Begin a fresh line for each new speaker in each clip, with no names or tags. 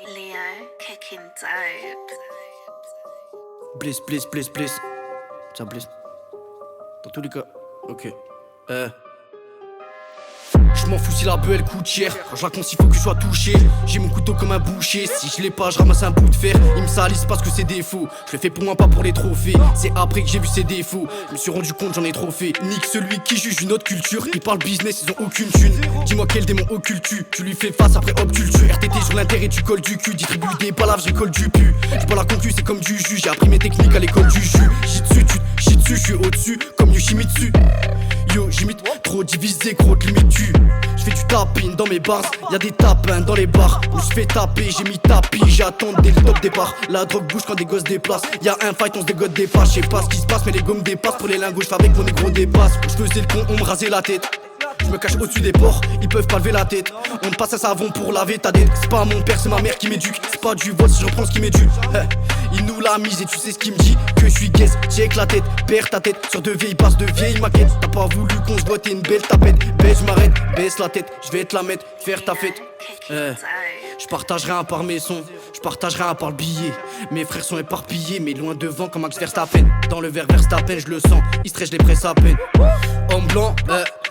Leo kicking dope.
Bliss. Tiens, Bliss. Dans tous les cas, ok. Je m'en fous si la beuh elle coûte cher. Quand je la concis faut que je sois touché. J'ai mon couteau comme un boucher. Si je l'ai pas je ramasse un bout de fer. Ils me salissent parce que c'est des faux. Je le fais pour moi pas pour les trophées. C'est après que j'ai vu ses défauts. Je me suis rendu compte j'en ai trop fait. Nique celui qui juge une autre culture. Ils parlent business ils ont aucune thune. Dis-moi quel démon occulte tu lui fais face après hop tu le tues. RTT sur l'intérêt tu colles du cul. Distribue des palaves je récolte du pu. J'suis pas la concu c'est comme du jus. J'ai appris mes techniques à l'école du jus. J'suis dessus, j'suis au-dessus comme Yoshimitsu. Yo j'imite trop divisé gros de limite tu. J'fais du tapping dans mes bars, y'a des tapins dans les bars. Où j'fais taper, j'ai mis tapis, j'attends dès le top départ. La drogue bouge quand des gosses déplacent. Y'a un fight, on se dégote des pas. J'sais pas ce qui se passe, mais les gommes dépassent. Pour les lingots, j'fais avec mon négro dépasse. Quand j'faisais le con, on me rasait la tête. Je me cache au-dessus des porcs, ils peuvent pas lever la tête. On me passe un savon pour laver ta dette. C'est pas mon père, c'est ma mère qui m'éduque. C'est pas du vol si je reprends ce qui m'est dû. Il nous l'a mise et tu sais ce qu'il me dit. Que je suis guess, check la tête, perds ta tête. Sur de vieilles bases, de vieilles maquettes. T'as pas voulu qu'on se voit, t'es une belle tapette. Baisse, j'm'arrête, baisse la tête, je vais te la mettre, faire ta fête. Je partage rien par mes sons, je partage rien par le billet. Mes frères sont éparpillés, mais loin devant comme Max Verstappen. Dans le verre Verstappen, je le sens, il stresse, je les presse à peine. Homme blanc,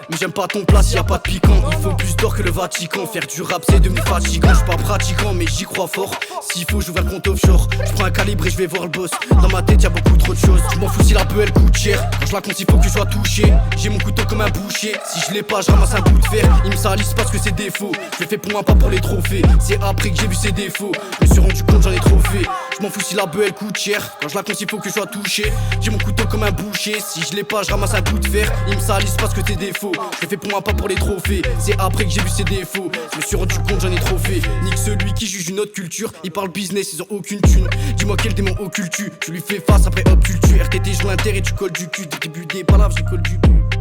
mais j'aime pas ton plat s'il y a pas de piquant. Il faut plus d'or que le Vatican. Faire du rap c'est devenu fatigant. J'suis pas pratiquant mais j'y crois fort. S'il faut j'ouvre un compte offshore. J'prends un calibre et je vais voir le boss. Dans ma tête y'a beaucoup trop de choses. Je m'en fous si la beuh elle coûte cher. Quand je la compte il faut que je sois touché. J'ai mon couteau comme un boucher. Si je l'ai pas je ramasse un bout de fer. Ils me salissent parce que c'est défaut. Je le fais pour moi pas pour les trophées. C'est après que j'ai vu ses défauts. Je me suis rendu compte j'en ai trop fait. Je m'en fous si la beuh elle coûte cher. Quand je la compte il faut que je sois touché. J'ai mon couteau comme un boucher. Si je l'ai pas je ramasse un bout de fer. Ils me salissent parce que c'est défaut. Je le fais pour moi pas pour les trophées. C'est après que j'ai vu ses défauts. Je me suis rendu compte j'en ai trop fait. Nique celui qui juge une autre culture. Ils parlent business ils ont aucune thune. Dis-moi quel démon occulte tu lui fais face après hop tu le tues. RTT je l'intérêt tu colles du cul. Début des palaves je colle du cul.